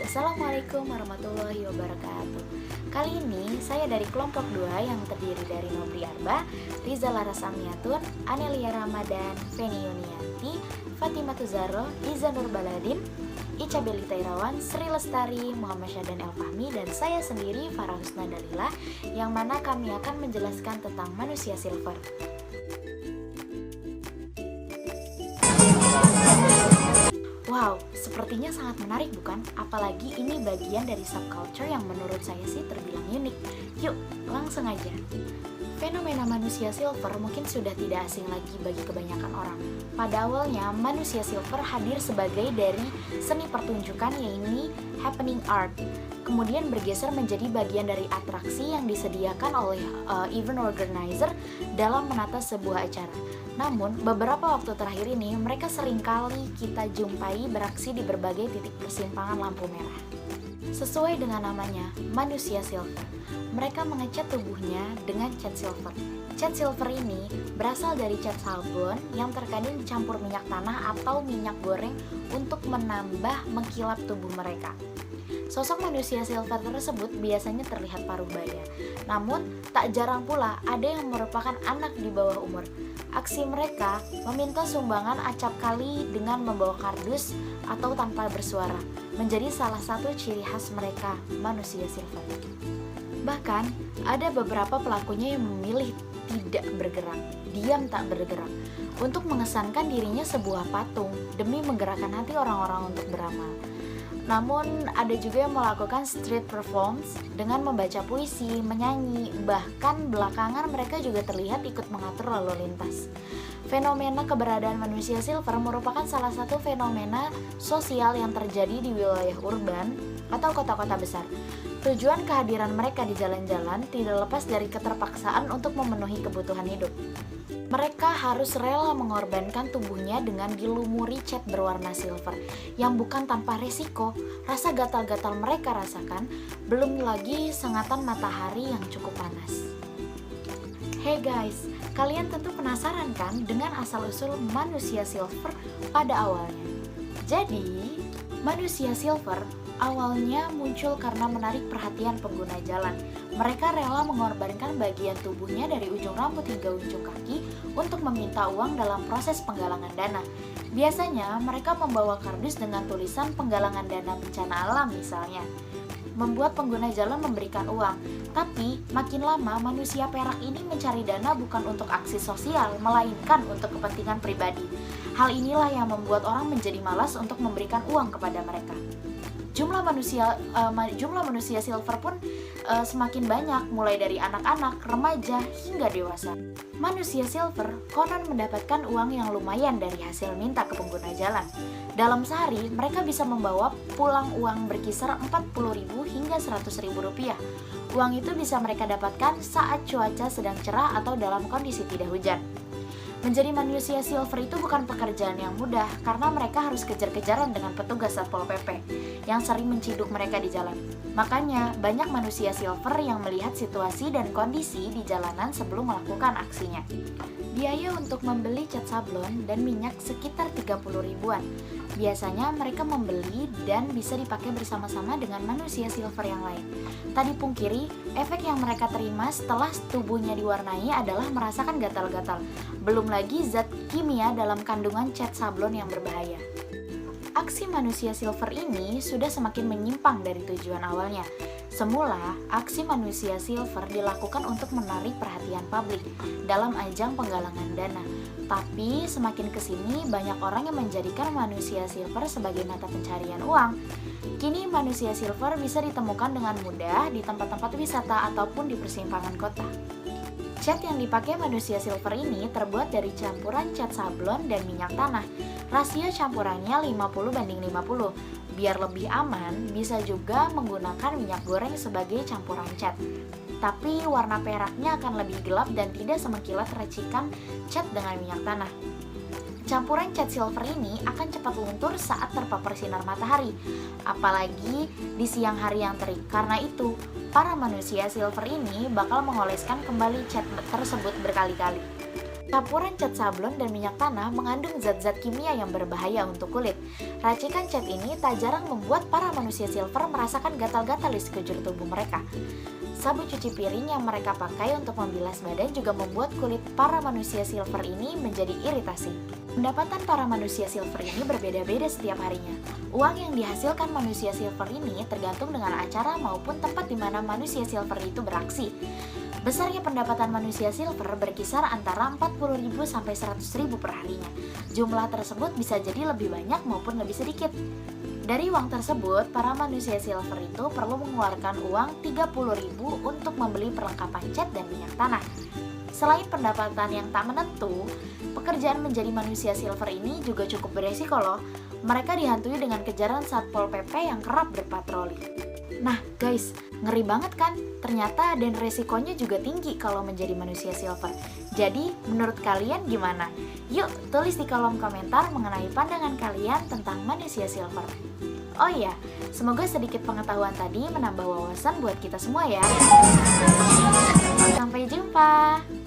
Assalamualaikum warahmatullahi wabarakatuh. Kali ini saya dari kelompok 2 yang terdiri dari Nobri Arba, Riza Laras Amniatun, Anelia Ramadan, Feni Yunianti, Fatimah Tuzaro, Iza Nur Baladin, Ica Belita Irawan, Sri Lestari, Muhammad Syahdan El Fahmi, dan saya sendiri Farah Husna Dalila, yang mana kami akan menjelaskan tentang manusia silver. Wow, sepertinya sangat menarik bukan? Apalagi ini bagian dari subculture yang menurut saya sih terbilang unik. Yuk, langsung aja. Fenomena manusia silver mungkin sudah tidak asing lagi bagi kebanyakan orang. Pada awalnya, manusia silver hadir sebagai dari seni pertunjukan yaitu happening art. Kemudian bergeser menjadi bagian dari atraksi yang disediakan oleh event organizer dalam menata sebuah acara. Namun, beberapa waktu terakhir ini, mereka seringkali kita jumpai beraksi di berbagai titik persimpangan lampu merah. Sesuai dengan namanya, manusia silver. Mereka mengecat tubuhnya dengan cat silver. Cat silver ini berasal dari cat sablon yang terkadang dicampur minyak tanah atau minyak goreng untuk menambah mengkilap tubuh mereka. Sosok manusia silver tersebut biasanya terlihat paruh baya. Namun, tak jarang pula ada yang merupakan anak di bawah umur. Aksi mereka meminta sumbangan acap kali dengan membawa kardus atau tanpa bersuara, menjadi salah satu ciri khas mereka, manusia silver. Bahkan, ada beberapa pelakunya yang memilih tidak bergerak, diam tak bergerak, untuk mengesankan dirinya sebuah patung demi menggerakkan hati orang-orang untuk beramal. Namun, ada juga yang melakukan street performance dengan membaca puisi, menyanyi, bahkan belakangan mereka juga terlihat ikut mengatur lalu lintas. Fenomena keberadaan manusia silver merupakan salah satu fenomena sosial yang terjadi di wilayah urban atau kota-kota besar. Tujuan kehadiran mereka di jalan-jalan tidak lepas dari keterpaksaan untuk memenuhi kebutuhan hidup. Mereka harus rela mengorbankan tubuhnya dengan dilumuri cat berwarna silver yang bukan tanpa resiko. Rasa gatal-gatal mereka rasakan, belum lagi sengatan matahari yang cukup panas. Hey guys, kalian tentu penasaran kan dengan asal-usul manusia silver pada awalnya? Jadi, manusia silver awalnya muncul karena menarik perhatian pengguna jalan. Mereka rela mengorbankan bagian tubuhnya dari ujung rambut hingga ujung kaki untuk meminta uang dalam proses penggalangan dana. Biasanya mereka membawa kardus dengan tulisan penggalangan dana bencana alam misalnya, membuat pengguna jalan memberikan uang. Tapi makin lama manusia perak ini mencari dana bukan untuk aksi sosial, melainkan untuk kepentingan pribadi. Hal inilah yang membuat orang menjadi malas untuk memberikan uang kepada mereka. Jumlah manusia silver pun semakin banyak, mulai dari anak-anak, remaja, hingga dewasa. Manusia silver konon mendapatkan uang yang lumayan dari hasil minta ke pengguna jalan. Dalam sehari, mereka bisa membawa pulang uang berkisar 40.000 hingga 100.000 rupiah. Uang itu bisa mereka dapatkan saat cuaca sedang cerah atau dalam kondisi tidak hujan. Menjadi manusia silver itu bukan pekerjaan yang mudah karena mereka harus kejar-kejaran dengan petugas Satpol PP yang sering menciduk mereka di jalan. Makanya banyak manusia silver yang melihat situasi dan kondisi di jalanan sebelum melakukan aksinya. Biaya untuk membeli cat sablon dan minyak sekitar 30 ribuan. Biasanya mereka membeli dan bisa dipakai bersama-sama dengan manusia silver yang lain. Tak dipungkiri, efek yang mereka terima setelah tubuhnya diwarnai adalah merasakan gatal-gatal. Belum lagi zat kimia dalam kandungan cat sablon yang berbahaya. Aksi manusia silver ini sudah semakin menyimpang dari tujuan awalnya. Semula, aksi manusia silver dilakukan untuk menarik perhatian publik dalam ajang penggalangan dana. Tapi semakin kesini banyak orang yang menjadikan manusia silver sebagai mata pencarian uang. Kini manusia silver bisa ditemukan dengan mudah di tempat-tempat wisata ataupun di persimpangan kota. Cat yang dipakai manusia silver ini terbuat dari campuran cat sablon dan minyak tanah. Rasio campurannya 50:50. Biar lebih aman, bisa juga menggunakan minyak goreng sebagai campuran cat. Tapi warna peraknya akan lebih gelap dan tidak semengkilat racikan cat dengan minyak tanah. Campuran cat silver ini akan cepat luntur saat terpapar sinar matahari, apalagi di siang hari yang terik. Karena itu, para manusia silver ini bakal mengoleskan kembali cat tersebut berkali-kali. Campuran cat sablon dan minyak tanah mengandung zat-zat kimia yang berbahaya untuk kulit. Racikan cat ini tak jarang membuat para manusia silver merasakan gatal-gatal di sekujur tubuh mereka. Sabun cuci piring yang mereka pakai untuk membilas badan juga membuat kulit para manusia silver ini menjadi iritasi. Pendapatan para manusia silver ini berbeda-beda setiap harinya. Uang yang dihasilkan manusia silver ini tergantung dengan acara maupun tempat di mana manusia silver itu beraksi. Besarnya pendapatan manusia silver berkisar antara 40.000 sampai 100.000 per harinya. Jumlah tersebut bisa jadi lebih banyak maupun lebih sedikit. Dari uang tersebut, para manusia silver itu perlu mengeluarkan uang 30.000 untuk membeli perlengkapan cat dan minyak tanah. Selain pendapatan yang tak menentu, pekerjaan menjadi manusia silver ini juga cukup beresiko loh. Mereka dihantui dengan kejaran Satpol PP yang kerap berpatroli. Nah guys, ngeri banget kan? Ternyata dan resikonya juga tinggi kalau menjadi manusia silver. Jadi, menurut kalian gimana? Yuk, tulis di kolom komentar mengenai pandangan kalian tentang manusia silver. Oh iya, semoga sedikit pengetahuan tadi menambah wawasan buat kita semua ya. Sampai jumpa!